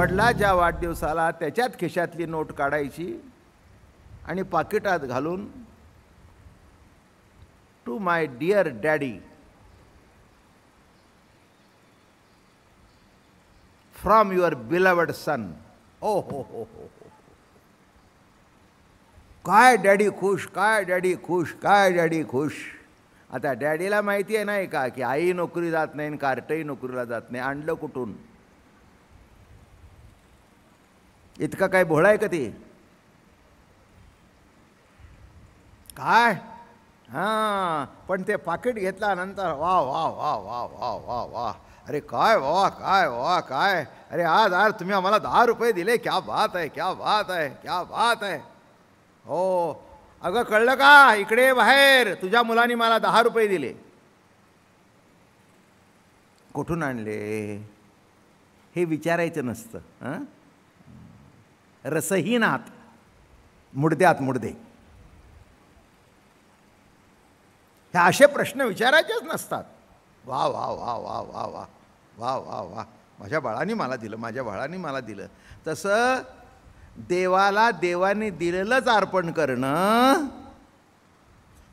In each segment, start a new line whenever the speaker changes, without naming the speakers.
वडिलाच्या वाढदिवसाला त्याच्यात खिशातली नोट काढायची आणि पाकिटात घालून, to my dear daddy from your beloved son. ओ हो हो हो, काय डॅडी खुश, काय डॅडी खुश, काय डॅडी खुश. आता डॅडीला माहिती आहे नाही का की आई नोकरी जात नाही आणि कार्टही नोकरीला जात नाही, आणलं कुठून? इतका काय भोळा आहे का ते? काय हां, पण ते पाकिट घेतल्यानंतर वा वा वा वा वा वा वा, अरे काय वा, काय वा, काय, अरे आज तुम्ही आम्हाला 10 रुपये दिले, क्या बात आहे, क्या बात आहे, क्या बात आहे. हो अगं कळलं का, इकडे बाहेर तुझ्या मुलांनी मला 10 रुपये दिले. कुठून आणले हे विचारायचं नसतं. हां, रसहीन आहात, मुडद्यात मुडदे. हे असे प्रश्न विचारायचेच नसतात. वा वा वा वा वा वा वा वा वा, माझ्या बाळाने मला दिलं, माझ्या बाळाने मला दिलं. तसं देवाला देवाने दिलेलंच अर्पण करणं,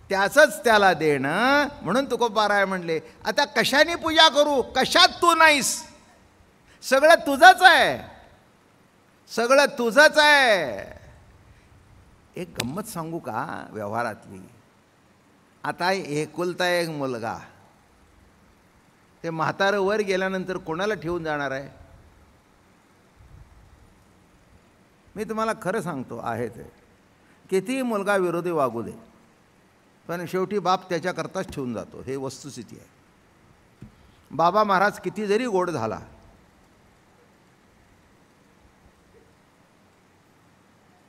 त्याचंच त्याला देणं. म्हणून तुकोबाराय म्हणले, आता कशाने पूजा करू, कशात तू नाहीस, सगळं तुझंच आहे, सगळं तुझंच आहे. एक गंमत सांगू का व्यवहारातली. आता एकुलता एक मुलगा, ते म्हातारं वर गेल्यानंतर कोणाला ठेवून जाणार आहे? मी तुम्हाला खरं सांगतो, आहे ते कितीही मुलगा विरोधी वागू दे, पण शेवटी बाप त्याच्याकरताच ठेवून जातो. हे वस्तुस्थिती आहे. बाबा महाराज किती जरी गोड झाला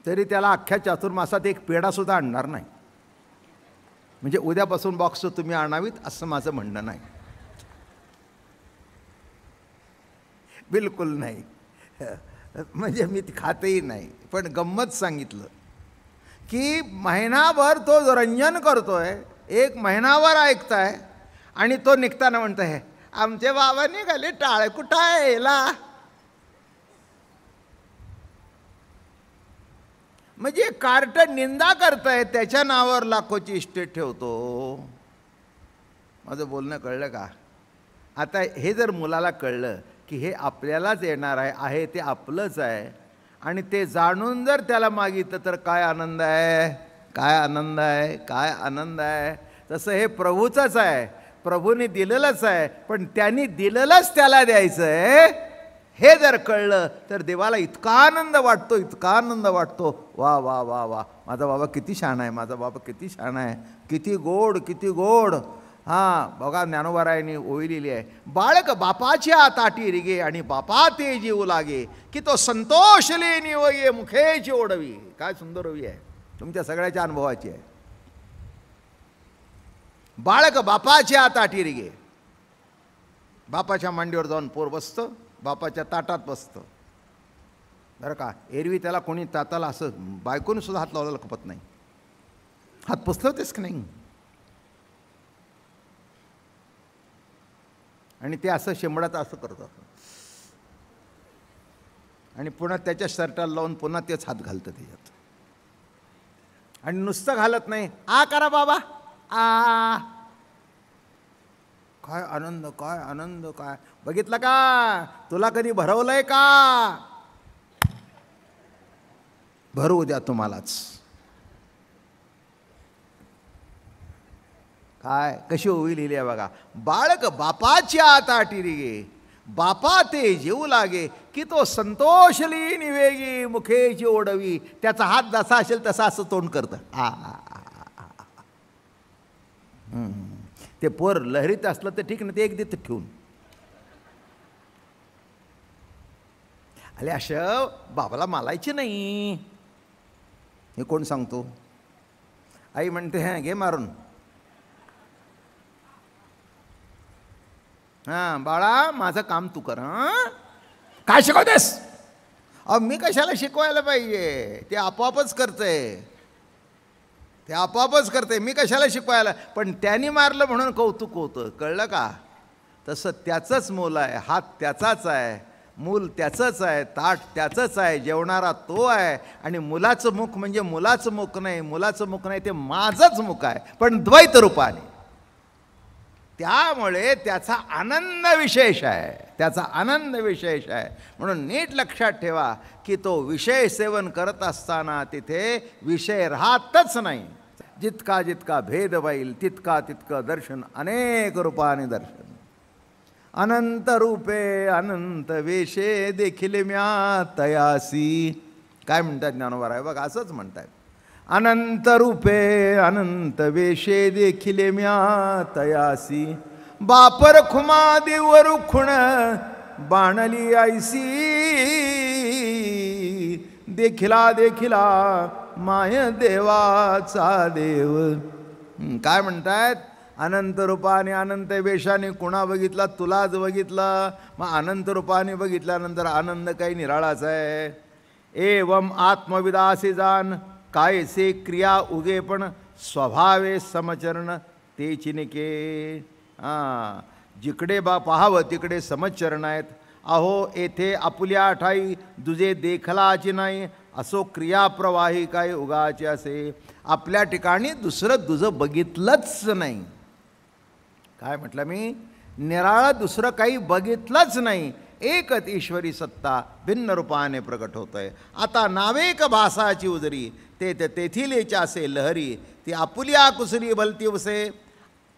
तरी त्याला अख्ख्या चातुर्मासात एक पेढासुद्धा आणणार नाही. म्हणजे उद्यापासून बॉक्स तुम्ही आणावीत असं माझं म्हणणं नाही, बिलकुल नाही. म्हणजे मी खातही नाही. पण गंमत सांगितलं की महिनाभर तो रंजन करतोय, 1 महिनाभर ऐकताय आणि तो निघताना म्हणतोय, आमचे बाबा निघाले टाळ, कुठं आहे याला? म्हणजे कार्ट निंदा करताय, त्याच्या नावावर लाखोची इस्टेट ठेवतो. माझं बोलणं कळलं का? आता हे जर मुलाला कळलं की हे आपल्यालाच येणार आहे, ते आपलंच आहे, आणि ते जाणून जर त्याला मागितलं तर काय आनंद आहे, काय आनंद आहे, काय आनंद आहे. तसं हे प्रभूचंच आहे, प्रभूने दिलेलंच आहे, पण त्यांनी दिलेलंच त्याला द्यायचं आहे. हे जर कळलं तर देवाला इतका आनंद वाटतो, इतका आनंद वाटतो. वा वा वा वा, माझा बाबा किती छान आहे, माझा बाबा किती छान आहे, किती गोड, किती गोड. हां बघा, ज्ञानोबारायांनी ओवी लिहिली आहे, बाळक बापाच्या ताटी रिगे आणि बापा ते जीव लागे, की तो संतोषले निवये मुखेची ओढवी. काय सुंदर ओवी आहे, तुमच्या सगळ्याच्या अनुभवाची आहे. बाळक बापाच्या ताटी रिगे, बापाच्या मांडीवर जाऊन पोर बसतं, बापाच्या ताटात बसतं. बरं का, एरवी त्याला कोणी ताताला असं बायकोने सुद्धा हात लावलेला खपत नाही. हात पुसलवतेस की नाही? आणि ते असं शेंबडाचं असं करतं आणि पुन्हा त्याच्या शर्टाला लावून पुन्हा तेच हात घालतं त्याच्यात. आणि नुसतं घालत नाही, आ करा बाबा, आ. काय आनंद, काय आनंद, काय बघितलं का? तुला कधी भरवलंय का? भरवू द्या तुम्हालाच. काय कशी ओवी लिहिली आहे बघा, बाळक बापाच्या ताटी रिगे, बापा ते जेऊ लागे, की तो संतोषली निवेगी मुखेची ओढवी. त्याचा हात जसा असेल तसा असं तोंड करतं. ते पोर लहरीत असलं तर ठीक ना, ते एक देत ठेवून. अरे असं बाबाला मालायचे नाही, हे कोण सांगतो? आई म्हणते हां घे मारून. हां बाळा माझं काम तू कर. हां काय शिकवतेस? अहो मी कशाला शिकवायला पाहिजे, ते आपोआपच करतंय, ते आपोआपच करते, मी कशाला शिकवायला. पण त्यांनी मारलं म्हणून कौतुक होतं, कळलं का? तसं त्याचंच मोल आहे, हात त्याचाच आहे. मूल त्याचंच आहे, ताट त्याचंच आहे, जेवणारा तो आहे. आणि मुलाचं मुख म्हणजे मुलाचं मुख नाही, मुलाचं मुख नाही, ते माझंच मुख आहे, पण द्वैत रूपाने. त्यामुळे त्याचा आनंद विशेष आहे, त्याचा आनंद विशेष आहे. म्हणून नीट लक्षात ठेवा की तो विषय सेवन करत असताना तिथे विषय राहतच नाही. जितका जितका भेद होईल तितका तितकं दर्शन अनेक रूपाने दर्शन. अनंत रूपे अनंत वेशे देखील म्या तयासी. काय म्हणतात ज्ञानोबा बघा, असंच म्हणतात. अनंत रूपे अनंत वेशे देखिले म्या तयासी. बापर खुमा देवर खुण बाणली ऐसी. देखिला देखिला माय देवाचा देव. काय म्हणतायत? अनंत रूपाने अनंत वेशाने कुणा बघितला? तुलाच बघितला. मग अनंत रूपाने बघितल्यानंतर आनंद काही निराळाच आहे. एवम आत्मविदासी जान कायसे क्रिया उगे पण स्वभावे समचरण ते चिनिके. जिकडे पाहावं तिकडे समचरण आहेत. अहो येथे आपुल्या ठाई दुजे देखलाची नाही, असो क्रियाप्रवाही काय उगाचे असे. आपल्या ठिकाणी दुसरं दुजं बघितलंच नाही. काय म्हटलं मी? निराळं दुसरं काही बघितलंच नाही. एकच ईश्वरी सत्ता भिन्न रूपाने प्रकट होत आहे. आता नावेक भासाची उजरी ते तेथील असे लहरी ती आपुल्या कुसरी भलती उसे.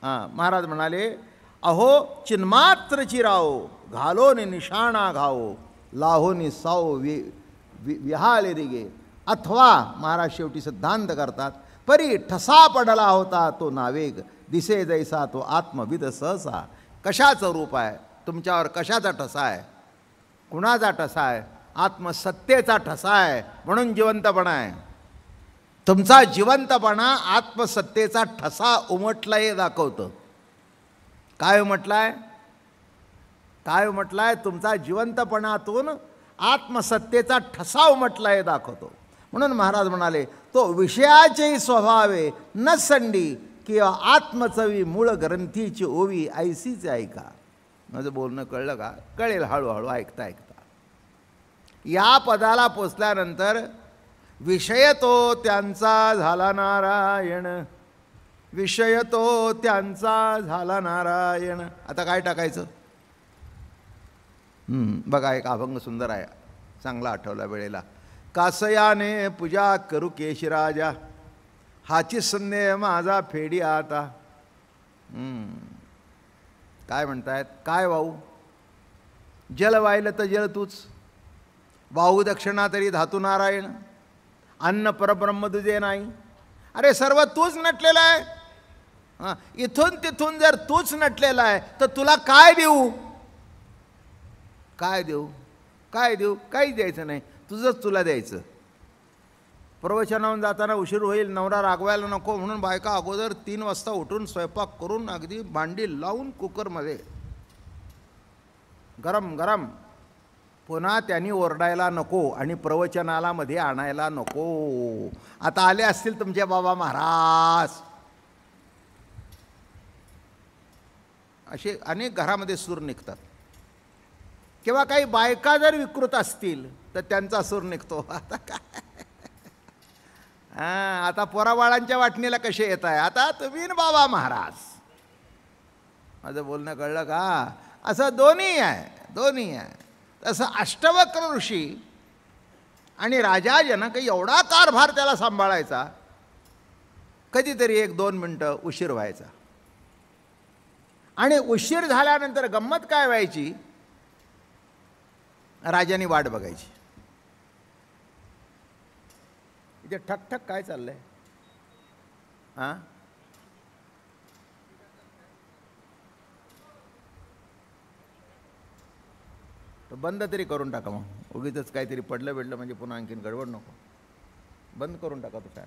महाराज म्हणाले, अहो चिन्मात्र चिराओ घालोनी निशाणा घाओ लाहोनी साओ विहाले रिगे. अथवा महाराज शेवटी सिद्धांत करतात, परी ठसा पडला होता तो नावेग दिसे जैसा तो आत्मविद सहसा. कशाचं रूप आहे तुमच्यावर? कशाचा ठसा आहे? कुणाचा ठसा आहे? आत्मसत्तेचा ठसा आहे, म्हणून जिवंतपणा आहे. तुमचा जिवंतपणा आत्मसत्तेचा ठसा उमटला हे दाखवतं. काय उमटलाय? काय उमटलाय? तुमचा जिवंतपणातून आत्मसत्तेचा ठसा उमटला हे दाखवतो. म्हणून महाराज म्हणाले, तो विषयाचेही स्वभावे न संडी किंवा आत्मचवी मूळ ग्रंथीची ओवी ऐसीच ऐका. माझं बोलणं कळलं का? कळेल हळूहळू ऐकता ऐकता. या पदाला पोचल्यानंतर विषय तो त्यांचा झाला नारायण. विषय तो त्यांचा झाला नारायण. आता काय टाकायचं? बघा, एक अभंग सुंदर आहे, चांगला आठवला वेळेला. कासयाने पूजा करू केशराजा, हाची संदेह माझा फेडी आता. काय म्हणतायत? काय वाहू? जल वाहिलं तर जल तूच, वाहू दक्षिणा तरी धातू नारायण. अन्न परब्रह्म तुझे नाही. अरे सर्व तूच नटलेला आहे. इथून तिथून जर तूच नटलेला आहे तर तुला काय देऊ? काय देऊ? काय देऊ? काहीच द्यायचं नाही, तुझंच तुला द्यायचं. प्रवचनावरून जाताना उशीर होईल, नवरा रागवायला नको म्हणून बायका अगोदर 3 वाजता उठून स्वयंपाक करून अगदी भांडी लावून कुकरमध्ये गरम गरम. पुन्हा त्यांनी ओरडायला नको आणि प्रवचनाला मध्ये आणायला नको. आता आले असतील तुमचे बाबा महाराज. असे अनेक घरामध्ये सूर निघतात. किंवा काही बायका जर विकृत असतील तर त्यांचा सूर निघतो. आता काय, आता पोराबाळांच्या वाटणीला कसे येत आहे आता तुम्ही बाबा महाराज. माझं बोलणं कळलं का? असं दोन्ही आहे, दोन्ही आहे. तसं अष्टवक्र ऋषी आणि राजा जनक एवढा कारभार त्याला सांभाळायचा, कधीतरी 1-2 मिनटं उशीर व्हायचा. आणि उशीर झाल्यानंतर गंमत काय व्हायची? राजाने वाट बघायची. इथे ठकठक काय चाललंय? तर बंद तरी करून टाका. मग उगीच काहीतरी पडलं बिडलं म्हणजे पुन्हा आणखीन गडबड नको. बंद करून टाका तो फॅन.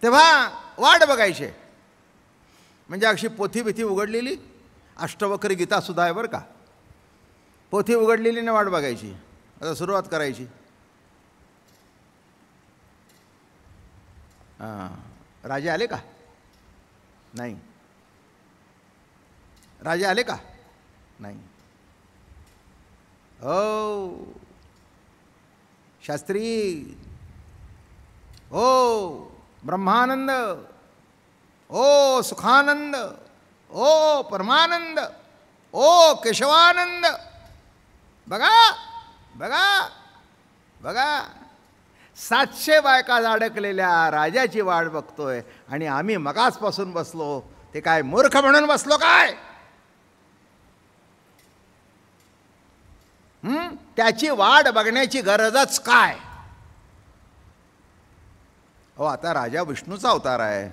तेव्हा वाट बघायचे. म्हणजे अशी पोथी बिथी उघडलेली, अष्टवक्री गीता सुद्धा आहे बरं का. पोथी उघडलेली ने वाट बघायची. आता सुरुवात करायची. राजे आले का? नाही. राजे आले का? नाही. ओ शास्त्री, ओ ब्रह्मानंद, ओ सुखानंद, ओ परमानंद, ओ केशवानंद. बघा बघा बघा, 700 बायका अडकलेल्या राजाची वाट बघतोय आणि आम्ही मगासपासून बसलो. ते काय मूर्ख म्हणून बसलो काय? त्याची वाट बघण्याची गरजच काय? हो, आता राजा विष्णूचा अवतार आहे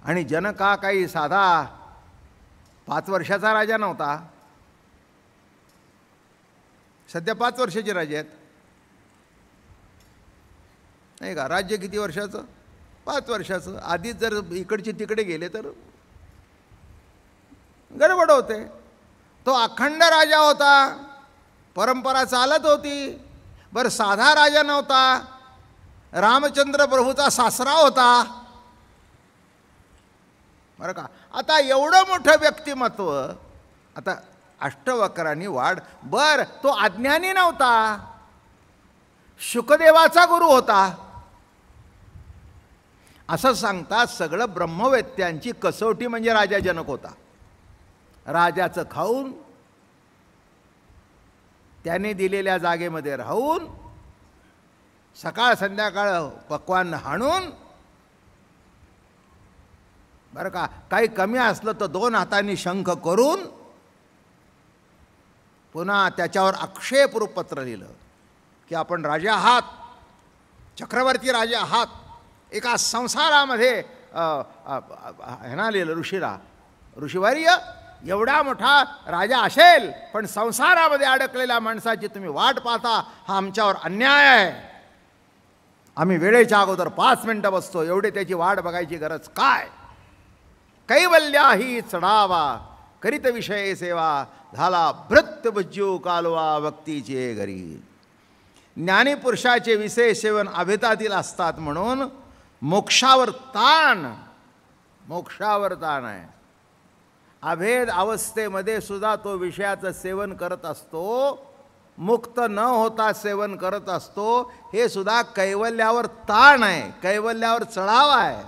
आणि जनक हा काही साधा 5 वर्षाचा राजा नव्हता. सध्या 5 वर्षाचे राजे आहेत, नाही का? राज्य किती वर्षाचं? 5 वर्षाचं. आधीच जर इकडचे तिकडे गेले तर गडबड होते. तो अखंड राजा होता, परंपरा चालत होती. बरं, साधा राजा नव्हता, रामचंद्र प्रभूचा सासरा होता, बरं का? आता एवढं मोठं व्यक्तिमत्व, आता अष्टवक्रांनी वाढ. बर, तो अज्ञानी नव्हता, शुकदेवाचा गुरु होता असं सांगतात. सगळं ब्रह्मवेत्यांची कसोटी म्हणजे राजा जनक होता. राजाचं खाऊन, त्याने दिलेल्या जागेमध्ये राहून, सकाळ संध्याकाळ पक्वान्न हाणून, बरं का, काही कमी असलं तर 2 हातांनी शंख करून पुन्हा त्याच्यावर आक्षेपरूप पत्र लिहिलं की आपण राजा आहात, चक्रवर्ती राजा आहात. एका संसारामध्ये ह्याना लिहिलं ऋषीला, ऋषीवर्य, एवढा मोठा राजा असेल पण संसारामध्ये अडकलेल्या माणसाची तुम्ही वाट पाहता, हा आमच्यावर अन्याय आहे. आम्ही वेळेच्या अगोदर 5 मिनिटं बसतो, एवढे त्याची वाट बघायची गरज काय? कैवल्याही चढावा करीत विषय सेवा, झाला भृत्य बुज्जू कालवा भक्तीचे घरी. ज्ञानीपुरुषाचे विशेष सेवन अभेदातील असतात म्हणून मोक्षावर ताण, मोक्षावर ताण आहे. अभेद अवस्थेमध्ये सुद्धा तो विषयाचं सेवन करत असतो, मुक्त न होता सेवन करत असतो. हे सुद्धा कैवल्यावर ताण आहे, कैवल्यावर चढावा आहे.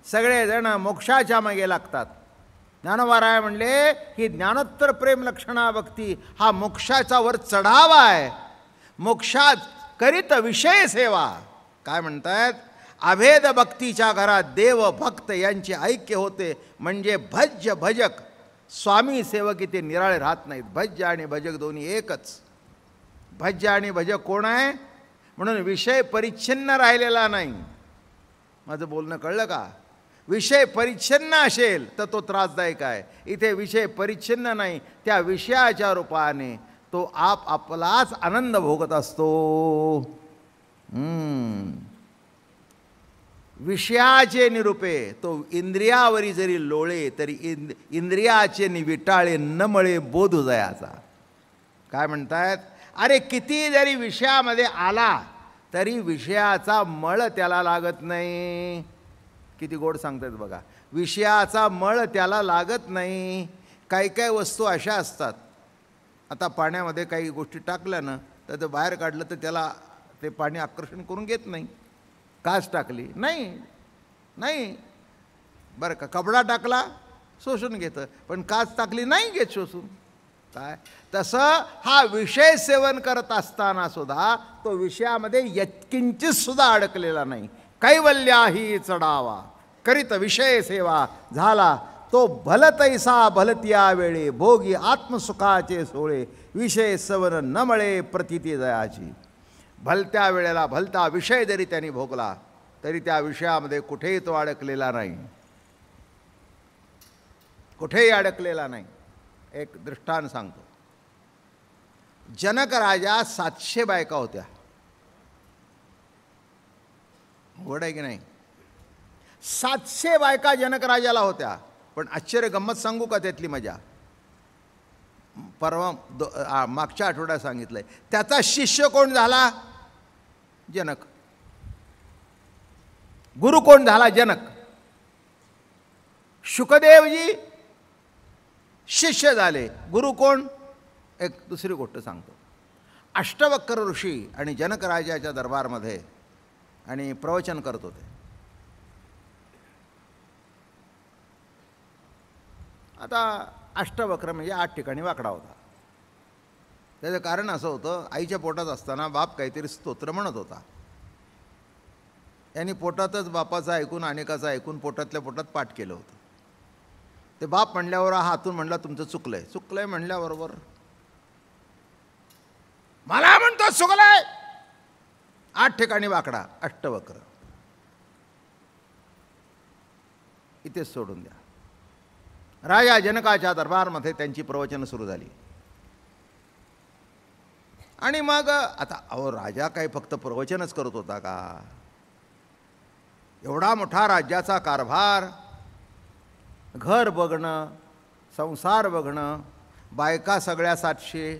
सगळेजण मोक्षाच्या मागे लागतात. ज्ञानोबाराय म्हणले ही ज्ञानोत्तर प्रेम लक्षणा भक्ती हा मोक्षाचा वर चढावा आहे. मोक्षात करीत विषय सेवा. काय म्हणतात? अभेद भक्तीच्या घरात देव भक्त यांचे ऐक्य होते म्हणजे भज्य भजक स्वामी सेवक इथे निराळे राहत नाहीत. भज्य आणि भजक दोन्ही एकच. भज्य आणि भजक कोण आहे? म्हणून विषय परिच्छिन्न राहिलेला नाही. माझं बोलणं कळलं का? विषय परिच्छिन्न असेल तर तो त्रासदायक आहे. इथे विषय परिच्छिन्न नाही, त्या विषयाच्या रूपाने तो आपलाच आनंद भोगत असतो. विषयाचे निरूपे तो इंद्रियावरी जरी लोळे तरी इंद्रियाचे निविटाळे न मळे बोध उदयाचा. काय म्हणतात? अरे किती जरी विषयामध्ये आला तरी विषयाचा मळ त्याला लागत नाही. किती गोड सांगतात बघा. विषयाचा मळ त्याला लागत नाही. काही काही वस्तू अशा असतात, आता पाण्यामध्ये काही गोष्टी टाकल्या ना तर ते बाहेर काढलं तर त्याला ते पाणी आकर्षण करून घेत नाही. काच टाकली नाही नाही बरं का, कपडा टाकला शोषून घेतं, पण काच टाकली नाही घेत शोषून. काय तसं हा विषय सेवन करत असताना सुद्धा तो विषयामध्ये यत्किंचित सुद्धा अडकलेला नाही. कैवल्याही चढावा करीत विषय सेवा, झाला तो भलतैसा भलत्या वेळे भोगी आत्मसुखाचे सोळे, विषय सवन न मळे प्रतीती दयाची. भलत्या वेळेला भलता विषय जरी त्यांनी भोगला तरी त्या विषयामध्ये कुठेही तो अडकलेला नाही, कुठेही अडकलेला नाही. एक दृष्टांत सांगतो. जनक राजा 700 बायका होत्या. गोड आहे की नाही? 700 बायका जनक राजाला होत्या. पण आश्चर्य गंमत सांगू का त्यातली मजा? परवा मागच्या आठवड्यात सांगितलंय. त्याचा शिष्य कोण झाला? जनक. गुरु कोण झाला? जनक. शुकदेवजी शिष्य झाले. गुरु कोण? एक दुसरी गोष्ट सांगतो. अष्टवक्र ऋषी आणि जनकराजाच्या दरबारमध्ये आणि प्रवचन करत होते. आता अष्टवक्र म्हणजे 8 ठिकाणी वाकडा होता. त्याचं कारण असं होतं, आईच्या पोटात असताना बाप काहीतरी स्तोत्र म्हणत होता. यांनी पोटातच बापाचं ऐकून अनेकाचं ऐकून पोटातल्या पोटात पाठ केलं होतं. ते बाप म्हणल्यावर हा हातून म्हणला तुमचं चुकलंय. चुकलंय म्हणल्याबरोबर मला म्हणतो चुकलंय. 8 ठिकाणी वाकडा, अष्टवक्र. इथेच सोडून द्या. राजा जनकाच्या दरबारमध्ये त्यांची प्रवचनं सुरू झाली. आणि मग आता अहो राजा काही फक्त प्रवचनच करत होता का? एवढा मोठा राज्याचा कारभार, घर बघणं, संसार बघणं, बायका सगळ्या 700,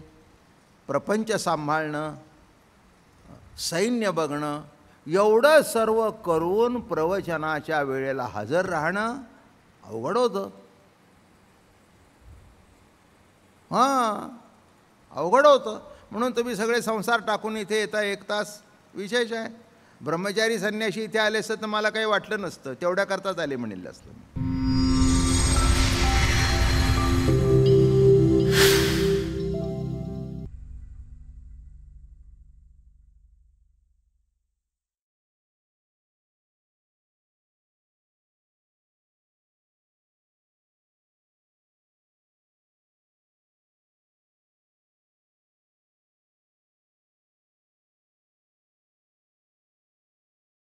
प्रपंच सांभाळणं, सैन्य बघणं, एवढं सर्व करून प्रवचनाच्या वेळेला हजर राहणं अवघड होतं. हां, अवघड होतं. म्हणून तुम्ही सगळे संसार टाकून इथे येता 1 तास. विशेष आहे. ब्रह्मचारी संन्यासी इथे आले असतं तर मला काही वाटलं नसतं, तेवढ्या करताच आले म्हणेल असतं.